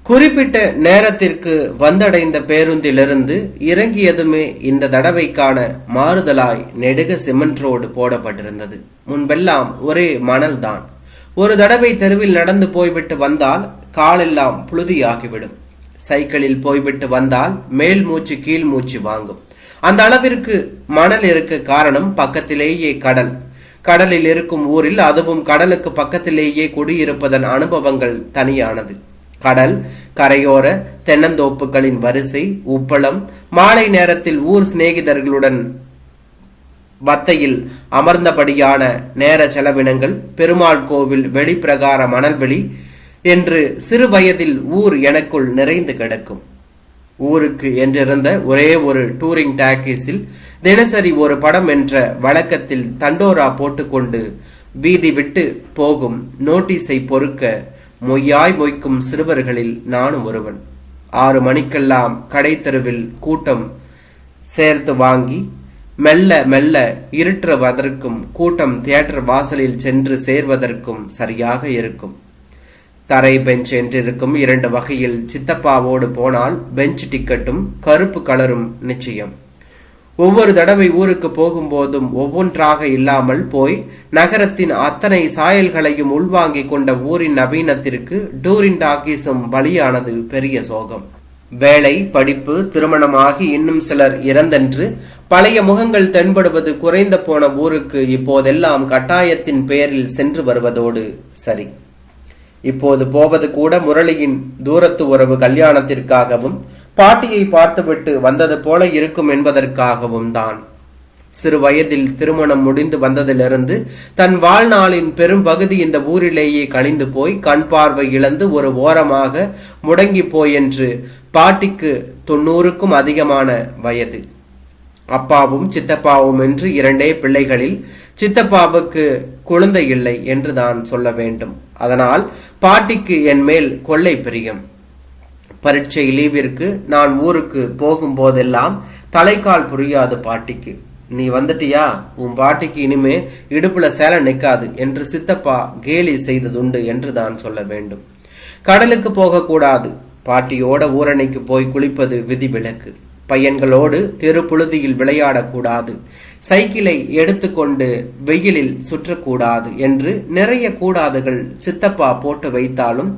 குறிப்பிட்ட நேரத்திற்கு வந்தடைந்த பேருந்திலிருந்து இறங்கியதுமே இந்த தடவைக்கான மாறுதலாய் நெடுக சிமெண்ட் ரோடு போடப்பட்டிருந்தது. முன்பெல்லாம் ஒரே மணல் தான். ஒரு தடவை தெருவில் நடந்து போய்விட்டு வந்தால் காலெல்லாம் புழுதியாகிவிடும். சைக்கிளில் போய்விட்டு வந்தால் மேல் மூச்சு கீழ் மூச்சு வாங்கும். அந்த அளவிற்கு மணல் இருக்க காரணம் பக்கத்திலேயே கடல். கடலில் இருக்கும் ஊரில், அதுவும் கடலுக்கு பக்கத்திலேயே குடியிருப்பதன் அனுபவங்கள் தனியானது. கடல் கரையோர தென்னந்தோப்புகளின் வரிசை, உப்பளம், மாலை நேரத்தில் ஊர் சிநேகிதர்களுடன் வத்தையில் அமர்ந்தபடியான நேர செலவினங்கள், பெருமாள் கோவில் வெளிப்பிரகார மணல்வெளி என்று சிறு வயதில் ஊர் எனக்குள் நிறைந்து கிடக்கும். ஊருக்கு என்றிருந்த ஒரே ஒரு டூரிங் டாக்கீஸில் தினசரி ஒரு படம் என்ற வழக்கத்தில் தண்டோரா போட்டுக்கொண்டு வீதி விட்டு போகும் நோட்டீஸை பொறுக்க மொய்யாய் மொய்க்கும் சிறுவர்களில் நானும் ஒருவன். 6 மணிக்கெல்லாம் கடை தெருவில் கூட்டம் சேர்த்து வாங்கி மெல்ல மெல்ல இருட்டுவதற்கும் கூட்டம் தியேட்டர் வாசலில் சென்று சேர்வதற்கும் சரியாக இருக்கும். தரை பெஞ்ச் என்றிருக்கும் 2 வகையில் சித்தப்பாவோடு போனால் பெஞ்ச் டிக்கெட்டும் கருப்பு கலரும் நிச்சயம். ஒவ்வொரு தடவை ஊருக்கு போகும்போதும் ஒவ்வொன்றாக இல்லாமல் போய் நகரத்தின் அத்தனை சாயல்களையும் உள்வாங்கிக் கொண்ட ஊரின் நவீனத்திற்கு டூரிங் டாக்கீஸும் பலியானது பெரிய சோகம். வேலை, படிப்பு, திருமணமாகி இன்னும் சிலர் இறந்தென்று பழைய முகங்கள் தென்படுவது குறைந்த போன ஊருக்கு இப்போதெல்லாம் கட்டாயத்தின் பெயரில் சென்று வருவதோடு சரி. இப்போது போவது கூட முரளியின் தூரத்து உறவு கல்யாணத்திற்காகவும் பாட்டியை பார்த்துவிட்டு வந்தது போல இருக்கும் என்பதற்காகவும் தான். சிறு வயதில் திருமணம் முடிந்து வந்ததிலிருந்து தன் வாழ்நாளின் பெரும் பகுதி இந்த ஊரிலேயே கழிந்து போய் கண் பார்வை இழந்து ஒரு ஓரமாக முடங்கி போய் என்று பாட்டிக்கு 90க்கும் அதிகமான வயது. அப்பாவும் சித்தப்பாவும் என்று 2 பிள்ளைகளில் சித்தப்பாவுக்கு குழந்தை இல்லை என்று தான் சொல்ல வேண்டும். அதனால் பாட்டிக்கு என் மேல் கொள்ளை பிரியம். பரீட்சை லீவிற்கு நான் ஊருக்கு போகும்போதெல்லாம் தலைக்கால் புரியாது பாட்டிக்கு. நீ வந்துட்டியா, உன் பாட்டிக்கு இனிமே இடுப்புல சேலை நிற்காது என்று சித்தப்பா கேலி செய்ததுண்டு என்று தான் சொல்ல வேண்டும். கடலுக்கு போகக்கூடாது, பாட்டியோட ஊரணைக்கு போய் குளிப்பது விதிவிலக்கு. பையன்களோடு தெரு புழுதியில் விளையாடக்கூடாது, சைக்கிளை எடுத்துக்கொண்டு வெயிலில் சுற்றக்கூடாது என்று நிறைய கூடாதுகள் சித்தப்பா போட்டு வைத்தாலும்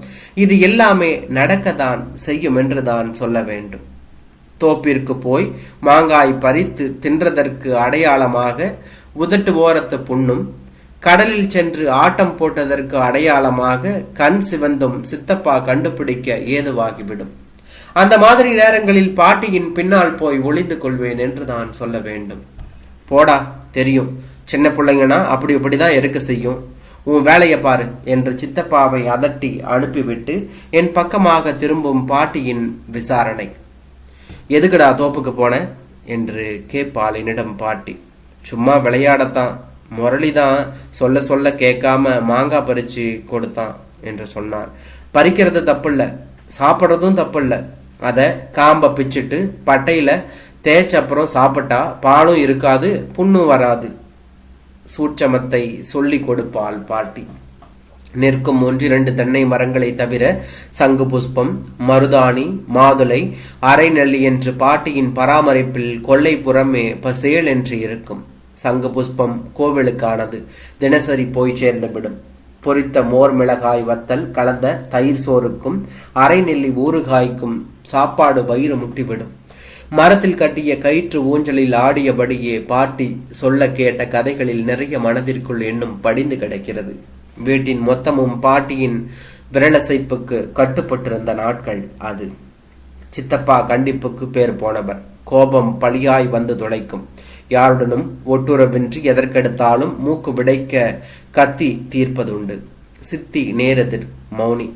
இது எல்லாமே நடக்கத்தான் செய்யும் என்று தான் சொல்ல வேண்டும். தோப்பிற்கு போய் மாங்காய் பறித்து தின்றதற்கு அடையாளமாக உதட்டு ஓரத்து புண்ணும், கடலில் சென்று ஆட்டம் போட்டதற்கு அடையாளமாக கண் சிவந்தும் சித்தப்பா கண்டுபிடிக்க ஏதுவாகிவிடும். அந்த மாதிரி நேரங்களில் பாட்டியின் பின்னால் போய் ஒளிந்து கொள்வேன் என்று தான் சொல்ல வேண்டும். போடா, தெரியும், சின்ன பிள்ளைங்கன்னா அப்படி இப்படிதான் இருக்க செய்யும், உன் வேலையை பாரு என்று சித்தப்பாவை அதட்டி அனுப்பிவிட்டு என் பக்கமாக திரும்பும் பாட்டியின் விசாரணை. எதுக்குடா தோப்புக்கு போன என்று கேட்பாள் என்னிடம் பாட்டி. சும்மா விளையாடத்தான், முரளிதான் சொல்ல சொல்ல கேட்காம மாங்காய் பறிச்சு கொடுத்தான் என்று சொன்னார். பறிக்கிறது தப்பில்ல, சாப்பிட்றதும் தப்பில்ல. அதை காம்பை பிச்சுட்டு பட்டையில தேய்ச்ச அப்புறம் சாப்பிட்டா பாலும் இருக்காது, புண்ணும் வராது. சூட்சமத்தை சொல்லி கொடுப்பாள் பாட்டி. நிற்கும் 1-2 தென்னை மரங்களை தவிர சங்கு புஷ்பம், மருதாணி, மாதுளை, அரை நெல்லி என்று பாட்டியின் பராமரிப்பில் கொல்லை புறமே பசேல் என்று இருக்கும். சங்கு புஷ்பம் கோவிலுக்கானது, தினசரி போய் சேர்ந்துவிடும். பொரித்த மோர் மிளகாய் வத்தல் கலந்த தயிர் சோறுக்கும் அரை நெல்லி ஊறுகாய்க்கும் சாப்பாடு வயிறு முட்டிவிடும். மரத்தில் கட்டிய கயிற்று ஊஞ்சலில் ஆடியபடியே பாட்டி சொல்ல கேட்ட கதைகளில் நிறைய மனதிற்குள் இன்னும் படிந்து கிடக்கிறது. வீட்டின் மொத்தமும் பாட்டியின் விரலசைப்புக்கு கட்டுப்பட்டிருந்த நாட்கள் அது. சித்தப்பா கண்டிப்புக்கு பேர் போனவர். கோபம் பழியாய் வந்து துளைக்கும். யாருடனும் ஒட்டுறவின்றி எதற்கெடுத்தாலும் மூக்கு விடைக்க கத்தி தீர்ப்பதுண்டு. சித்தி நேரெதிர் மௌனி.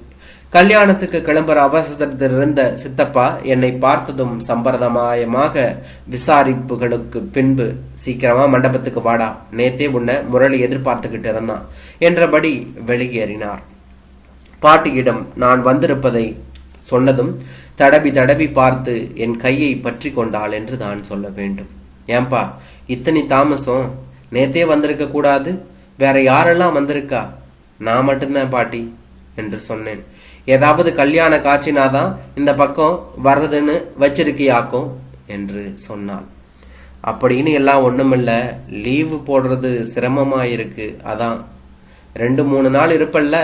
கல்யாணத்துக்கு கிளம்புற அவசரத்திலிருந்த சித்தப்பா என்னை பார்த்ததும் சம்பிரதாயமாக விசாரிப்புகளுக்கு பின்பு, சீக்கிரமா மண்டபத்துக்கு வாடா, நேத்தே உன்னை முரளி எதிர்பார்த்துக்கிட்டு இருந்தான் என்றபடி வெளியேறினார். பாட்டியிடம் நான் வந்திருப்பதை சொன்னதும் தடவி தடவி பார்த்து என் கையை பற்றி கொண்டாள் என்று தான் சொல்ல வேண்டும். ஏன்பா இத்தனை தாமசம், நேத்தே வந்திருக்க கூடாது, வேற யாரெல்லாம் வந்திருக்கா? நான் மட்டும்தான் பாட்டி என்று சொன்னேன். ஏதாவது கல்யாண காட்சினாதான் இந்த பக்கம் வர்றதுன்னு வச்சிருக்கியாக்கும் என்று சொன்னாள். அப்படின்னு எல்லாம் ஒண்ணுமில்ல, லீவு போடுறது சிரமமா இருக்கு, அதான். 2-3 நாள் இருப்பல்ல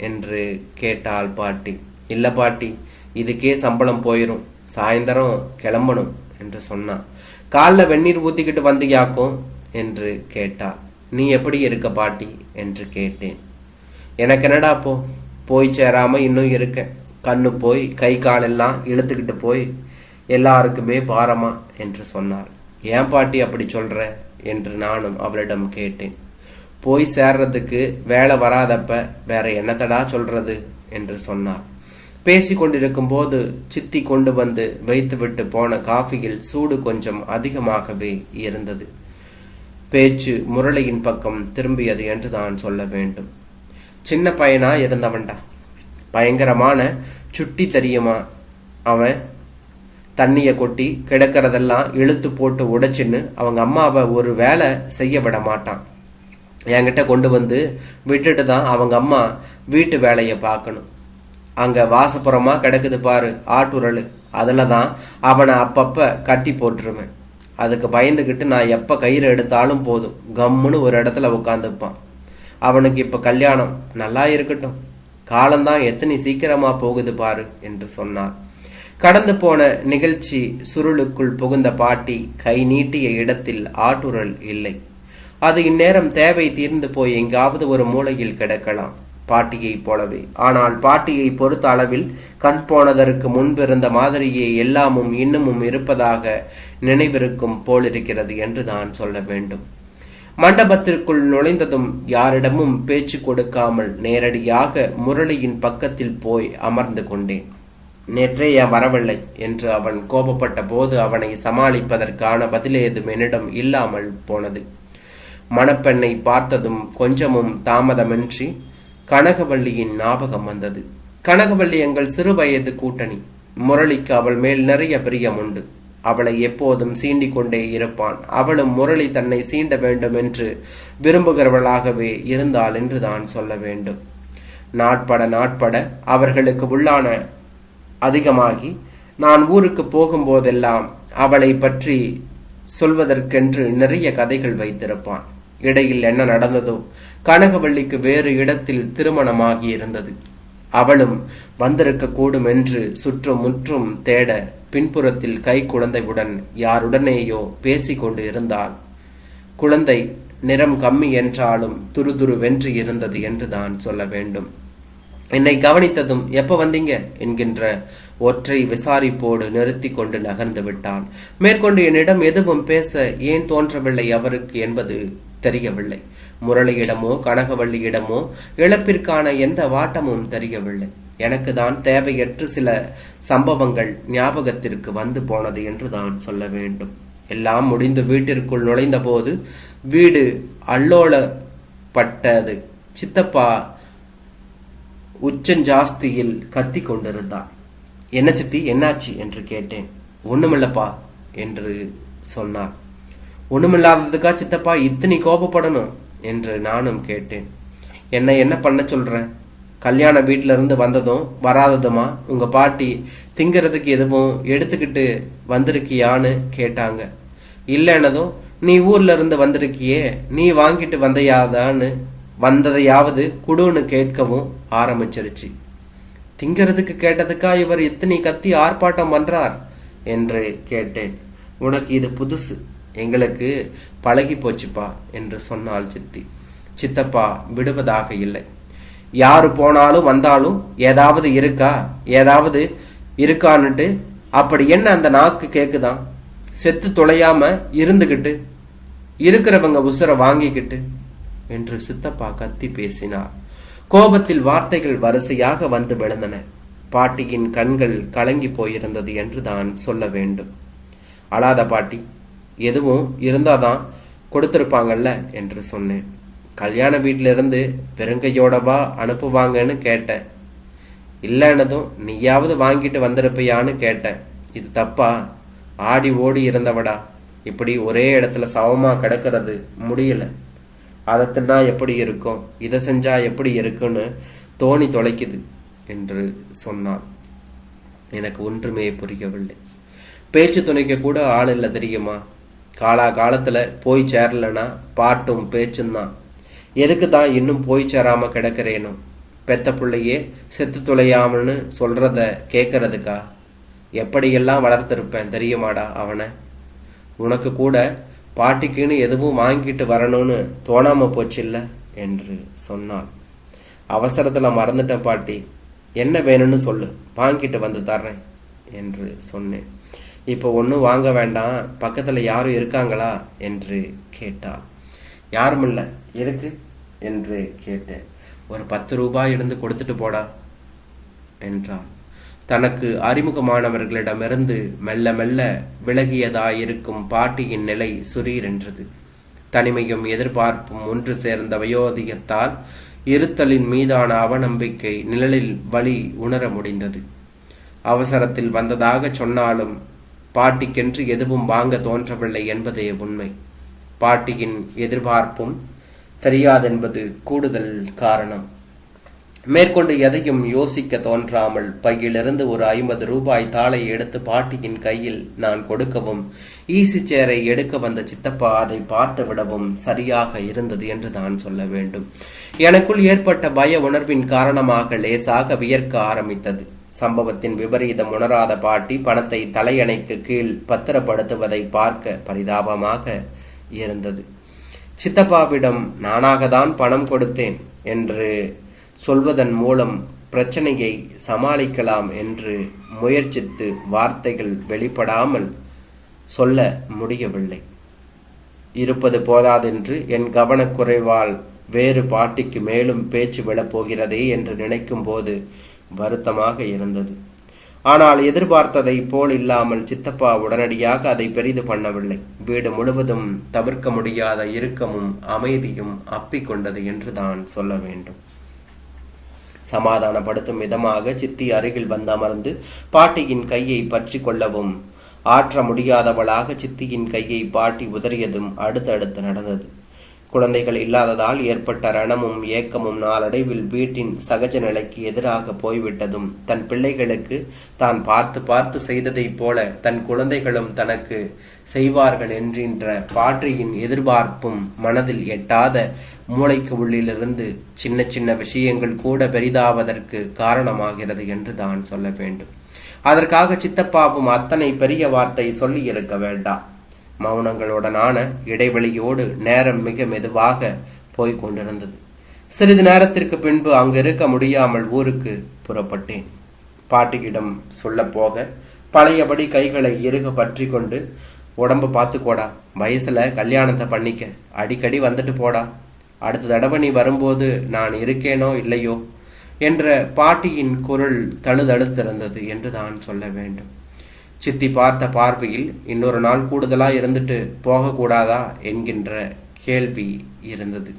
என்று கேட்டாள் பாட்டி. இல்ல பாட்டி, இதுக்கே சம்பளம் போயிரும், சாயந்தரம் கிளம்பணும் என்று சொன்னான். காலில் வெந்நீர் ஊத்திக்கிட்டு வந்தியாக்கும் என்று கேட்டாள். நீ எப்படி இருக்க பாட்டி என்று கேட்டேன். எனக்கு என்னடா போய் சேராம இன்னும் இருக்க. கண்ணு போய் கை காலெல்லாம் இழுத்துக்கிட்டு போய் எல்லாருக்குமே பாரமா என்று சொன்னாள். ஏன் பாட்டி அப்படி சொல்ற என்று நானும் அவளிடம் கேட்டேன். போய் சேர்றதுக்கு வேலை வராதப்ப வேற என்னத்தடா சொல்றது என்று சொன்னார். பேசி கொண்டிருக்கும் போது சித்தி கொண்டு வந்து வைத்துவிட்டு போன காஃபியில் சூடு கொஞ்சம் அதிகமாகவே இருந்தது. பேச்சு முரளியின் பக்கம் திரும்பியது என்று தான் சொல்ல வேண்டும். சின்ன பையனா இருந்தவன்டா, பயங்கரமான சுட்டி தெரியுமா. அவன் தண்ணியை கொட்டி கிடக்கிறதெல்லாம் இழுத்து போட்டு உடைச்சின்னு அவங்க அம்மாவை ஒரு வேலை செய்ய விட மாட்டான். என்கிட்ட கொண்டு வந்து விட்டுட்டு தான் அவங்க அம்மா வீட்டு வேலையை பார்க்கணும். அங்க வாசப்புறமா கிடக்குது பாரு ஆட்டுரல், அதில் தான் அவனை அப்பப்ப கட்டி போட்டுருவேன். அதுக்கு பயந்துக்கிட்டு நான் எப்ப கயிறு எடுத்தாலும் போதும் கம்முன்னு ஒரு இடத்துல உட்காந்துப்பான். அவனுக்கு இப்ப கல்யாணம், நல்லா இருக்கட்டும், காலம்தான் எத்தனை சீக்கிரமா போகுது பாரு என்று சொன்னார். கடந்து போன நிகழ்ச்சி சுருளுக்குள் புகுந்த பாட்டி கை நீட்டிய இடத்தில் ஆட்டுரல் இல்லை. அது இந்நேரம் தேவை தீர்ந்து போய் எங்காவது ஒரு மூலையில் கிடக்கலாம், பாட்டியை போலவே. ஆனால் பாட்டியை பொறுத்த அளவில் கண் போனதற்கு முன்பிருந்த மாதிரியே எல்லாமும் இன்னமும் இருப்பதாக நினைவிருக்கும் போலிருக்கிறது என்று தான் சொல்ல வேண்டும். மண்டபத்திற்குள் நுழைந்ததும் யாரிடமும் பேச்சு கொடுக்காமல் நேரடியாக முரளியின் பக்கத்தில் போய் அமர்ந்து கொண்டேன். நேற்றைய வரவில்லை என்று அவன் கோபப்பட்ட போது அவனை சமாளிப்பதற்கான பதிலேதும் என்னிடம் இல்லாமல் போனது. மணப்பெண்ணை பார்த்ததும் கொஞ்சமும் தாமதமின்றி கனகவள்ளியின் ஞாபகம் வந்தது. கனகவள்ளி எங்கள் சிறு வயது கூட்டணி. முரளிக்கு அவள் மேல் நிறைய பிரியம் உண்டு. அவளை எப்போதும் சீண்டிக் கொண்டே இருப்பான். அவளும் முரளி தன்னை சீண்ட வேண்டும் என்று விரும்புகிறவளாகவே இருந்தாள் என்று தான் சொல்ல வேண்டும். நாட்பட அவர்களுக்கு உள்ளான அதிகமாகி நான் ஊருக்கு போகும்போதெல்லாம் அவளை பற்றி சொல்வதற்கென்று நிறைய கதைகள் வைத்திருப்பான். இடையில் என்ன நடந்ததோ, கனகவள்ளிக்கு வேறு இடத்தில் திருமணமாகி இருந்தது. அவளும் வந்திருக்க கூடும் என்று சுற்றும் முற்றும் தேட பின்புறத்தில் கை குழந்தையுடன் யாருடனேயோ பேசிக்கொண்டு இருந்தாள். குழந்தை நிறம் கம்மி என்றாலும் துருதுருவென்று இருந்தது என்று தான் சொல்ல வேண்டும். என்னை கவனித்ததும் எப்ப வந்தீங்க என்கின்ற ஒற்றை விசாரிப்போடு நிறுத்தி கொண்டு நகர்ந்து விட்டான். மேற்கொண்டு என்னிடம் எதுவும் பேச ஏன் தோன்றவில்லை அவருக்கு என்பது தெரியவில்லை. முரளியிடமோ கனகவள்ளியிடமோ இழப்பிற்கான எந்த வாட்டமும் தெரியவில்லை. எனக்கு தான் தேவையற்ற சில சம்பவங்கள் ஞாபகத்திற்கு வந்து போனது என்று தான் சொல்ல வேண்டும். எல்லாம் முடிந்து வீட்டிற்குள் நுழைந்த போது வீடு அல்லோலப்பட்டது. சித்தப்பா உச்சஞ்சாஸ்தியில் கத்தி கொண்டிருந்தார். என்ன சித்தி, என்னாச்சு என்று கேட்டேன். ஒண்ணுமில்லப்பா என்று சொன்னார். ஒண்ணுமில்லாததுக்கா சித்தப்பா இத்தனை கோபப்படணும் என்று நானும் கேட்டேன். என்ன பண்ண சொல்ற? கல்யாண வீட்டில இருந்து வந்ததும் வராததுமா உங்க பாட்டி திங்கிறதுக்கு எதுவும் எடுத்துக்கிட்டு வந்திருக்கியான்னு கேட்டாங்க. இல்லைன்னதும் நீ ஊர்ல இருந்து வந்திருக்கியே, நீ வாங்கிட்டு வந்ததையாவது குடுன்னு கேட்கவும் ஆரம்பிச்சிருச்சு. திங்கிறதுக்கு கேட்டதுக்கா இவர் இத்தனை கத்தி ஆர்ப்பாட்டம் பண்றார் என்று கேட்டேன். உனக்கு இது புதுசு, எங்களுக்கு பழகி போச்சுப்பா என்று சொன்னாள் சித்தி. சித்தப்பா விடுவதாக இல்லை. யாரு போனாலும் வந்தாலும் ஏதாவது இருக்கான்னுட்டு அப்படி என்ன அந்த நாக்கு கேக்குதான்? செத்து தொலையாம இருந்துகிட்டு இருக்கிறவங்க உசுர வாங்கிக்கிட்டு என்று சித்தப்பா கத்தி பேசினார். கோபத்தில் வார்த்தைகள் வரிசையாக வந்து விழுந்தன. பாட்டியின் கண்கள் கலங்கி போயிருந்தது என்று தான் சொல்ல வேண்டும். அழாத பாட்டி, எதுவும் இருந்தாதான் கொடுத்திருப்பாங்கல்ல என்று சொன்னேன். கல்யாண வீட்டில இருந்து பெருங்கையோடவா அனுப்புவாங்கன்னு கேட்டேன். இல்லைன்னதும் நீயாவது வாங்கிட்டு வந்திருப்பியான்னு கேட்டேன். இது தப்பா? ஆடி ஓடி இருந்தவடா இப்படி ஒரே இடத்துல சவமா கிடக்கிறது முடியல. அதை தின்னா எப்படி இருக்கும், இதை செஞ்சா எப்படி இருக்குன்னு தோணி தொலைக்குது என்று சொன்னான். எனக்கு ஒன்றுமே புரியவில்லை. பேச்சு துணைக்க கூட ஆள் இல்லை தெரியுமா? காலத்துல போய் சேரலனா பாட்டும் பேச்சும் தான். எதுக்கு தான் இன்னும் போய் சேராம கிடக்கிறேனோ? பெத்த பிள்ளையே செத்து துளையாமன்னு சொல்றத கேட்கறதுக்கா? எப்படியெல்லாம் வளர்த்திருப்பேன் தெரியுமாடா அவனை. உனக்கு கூட பாட்டிக்குன்னு எதுவும் வாங்கிட்டு வரணும்னு தோணாம போச்சில்ல என்று சொன்னாள். அவசரத்துல மறந்துட்டேன் பாட்டி, என்ன வேணும்னு சொல்லு, வாங்கிட்டு வந்து தர்றேன் என்று சொன்னேன். இப்போ ஒன்றும் வாங்க வேண்டாம், பக்கத்துல யாரும் இருக்காங்களா என்று கேட்டாள். யாரும் இல்லை, எதுக்கு என்று கேட்டேன். ஒரு 10 ரூபாய் இருந்து கொடுத்துட்டு போடா என்றாள். தனக்கு அறிமுகமானவர்களிடமிருந்து மெல்ல மெல்ல விலகியதாயிருக்கும் பாட்டியின் நிலை சுரீரென்றது. தனிமையும் எதிர்பார்ப்பும் ஒன்று சேர்ந்த வயோதிகத்தால் இருத்தலின் மீதான அவநம்பிக்கை நிழலில் வலி உணர முடிந்தது. அவசரத்தில் வந்ததாக சொன்னாலும் பாட்டிக்கென்று எதுவும் வாங்க தோன்றவில்லை என்பதே உண்மை. பாட்டியின் எதிர்பார்ப்பும் தெரியாதென்பது கூடுதல் காரணம். மேற்கொண்டு எதையும் யோசிக்க தோன்றாமல் பையிலிருந்து ஒரு 50 ரூபாய் தாளை எடுத்து பாட்டியின் கையில் நான் கொடுக்கவும், ஈசி சேரை எடுக்க வந்த சித்தப்பா அதை பார்த்து விடவும் சரியாக இருந்தது என்று தான் சொல்ல வேண்டும். எனக்குள் ஏற்பட்ட பய உணர்வின் காரணமாக லேசாக வியர்க்க ஆரம்பித்தது. சம்பவத்தின் விபரீதம் உணராத பாட்டி பணத்தை தலையணைக்கு கீழ் பத்திரப்படுத்துவதை பார்க்க பரிதாபமாக இருந்தது. சித்தப்பாவிடம் நானாகத்தான் பணம் கொடுத்தேன் என்று சொல்வதன் மூலம் பிரச்சனையை சமாளிக்கலாம் என்று முயற்சித்து வார்த்தைகள் வெளிப்படாமல் சொல்ல முடியவில்லை. இருப்பது போதாதென்று என் கவனக்குறைவால் வேறு பாட்டிக்கு மேலும் பேச்சு விழப்போகிறதே என்று நினைக்கும் போது வருத்தமாக இருந்தது. ஆனால் எதிர்பார்த்ததை போல் இல்லாமல் சித்தப்பா உடனடியாக அதை பெரிது பண்ணவில்லை. வீடு முழுவதும் தவிர்க்க முடியாத இறுக்கமும் அமைதியும் அப்பிக்கொண்டது என்று தான் சொல்ல வேண்டும். சமாதானப்படுத்தும் விதமாக சித்தி அருகில் வந்து அமர்ந்து பாட்டியின் கையை பற்றி கொள்ளவும், ஆற்ற முடியாதவளாக சித்தியின் கையை பாட்டி உதறியதும் அடுத்தடுத்து நடந்தது. குழந்தைகள் இல்லாததால் ஏற்பட்ட ரணமும் ஏக்கமும் நாளடைவில் வீட்டின் சகஜ நிலைக்கு எதிராக போய்விட்டதும், தன் பிள்ளைகளுக்கு தான் பார்த்து பார்த்து செய்ததைப் போல தன் குழந்தைகளும் தனக்கு செய்வார்கள் என்கின்ற பாட்டியின் எதிர்பார்ப்பும் மனதில் எட்டாத மூளைக்கு உள்ளிலிருந்து சின்ன சின்ன விஷயங்கள் கூட பெரிதாவதற்கு காரணமாகிறது என்று தான் சொல்ல வேண்டும். அதற்காக சித்தப்பாவும் அத்தனை பெரிய வார்த்தை சொல்லி இருக்க வேண்டாம். மௌனங்களுடனான இடைவெளியோடு நேரம் மிக மெதுவாக போய்க் கொண்டிருந்தது. சிறிது நேரத்திற்கு பின்பு அங்கு இருக்க முடியாமல் ஊருக்கு புறப்பட்டேன். பாட்டியிடம் சொல்ல போக பழையபடி கைகளை இறுக பற்றி கொண்டு, உடம்பு பார்த்துக்கோடா, வயசுல கல்யாணத்தை பண்ணிக்க, அடிக்கடி வந்துட்டு போடா, அடுத்த தடவை நீ வரும்போது நான் இருக்கேனோ இல்லையோ என்ற பாட்டியின் குரல் தழுதழுத்திருந்தது என்று தான் சொல்ல வேண்டும். சித்தி பார்த்த பார்வையில் இன்னொரு நாள் கூடுதலா இருந்துட்டு போகக்கூடாதா என்கின்ற கேள்வி இருந்தது.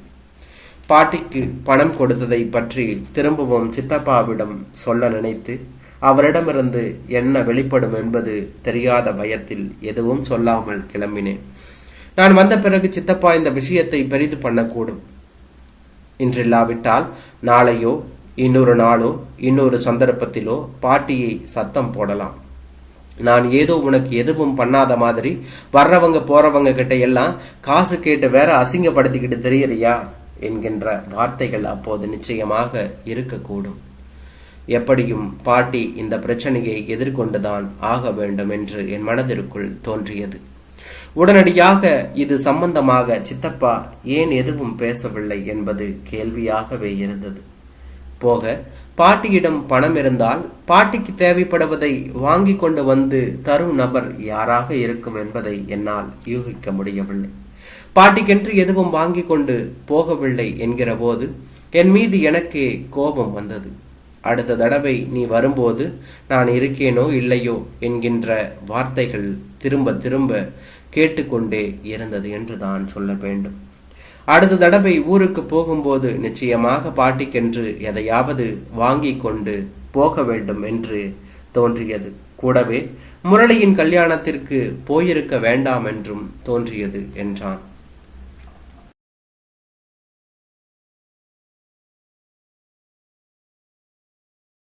பாட்டிக்கு பணம் கொடுத்ததை பற்றி திரும்பவும் சித்தப்பாவிடம் சொல்ல நினைத்து அவரிடமிருந்து என்ன வெளிப்படும் என்பது தெரியாத பயத்தில் எதுவும் சொல்லாமல் கிளம்பினேன். நான் வந்த பிறகு சித்தப்பா இந்த விஷயத்தை பெரிது பண்ணக்கூடும். இன்றில்லாவிட்டால் நாளையோ இன்னொரு நாளோ இன்னொரு சந்தர்ப்பத்திலோ பாட்டியை சத்தம் போடலாம். நான் ஏதோ உனக்கு எதுவும் பண்ணாத மாதிரி வர்றவங்க போறவங்க கிட்ட எல்லாம் காசு கேட்டு வேற அசிங்கப்படுத்திக்கிட்டு தெரியறியா என்கின்ற வார்த்தைகள் அப்போது நிச்சயமாக இருக்கக்கூடும். எப்படியும் பாட்டி இந்த பிரச்சனையை எதிர்கொண்டுதான் ஆக வேண்டும் என்று என் மனதிற்குள் தோன்றியது. உடனடியாக இது சம்பந்தமாக சித்தப்பா ஏன் எதுவும் பேசவில்லை என்பது கேள்வியாகவே இருந்தது. போக பாட்டியிடம் பணம் இருந்தால் பாட்டிக்கு தேவைப்படுவதை வாங்கி கொண்டு வந்து தரும் நபர் யாராக இருக்கும் என்பதை என்னால் யூகிக்க முடியவில்லை. பாட்டிக்கென்று எதுவும் வாங்கி கொண்டு போகவில்லை என்கிற போது என் மீது எனக்கே கோபம் வந்தது. அடுத்த தடவை நீ வரும்போது நான் இருக்கேனோ இல்லையோ என்கின்ற வார்த்தைகள் திரும்ப திரும்ப கேட்டுக்கொண்டே இருந்தது என்று தான் சொல்ல வேண்டும். அடுத்த தடவை ஊருக்கு போகும்போது நிச்சயமாக பாட்டிக்கென்று எதையாவது வாங்கி கொண்டு போக வேண்டும் என்று தோன்றியது. கூடவே முரளியின் கல்யாணத்திற்கு போயிருக்க வேண்டாம் என்றும் தோன்றியது என்றான்.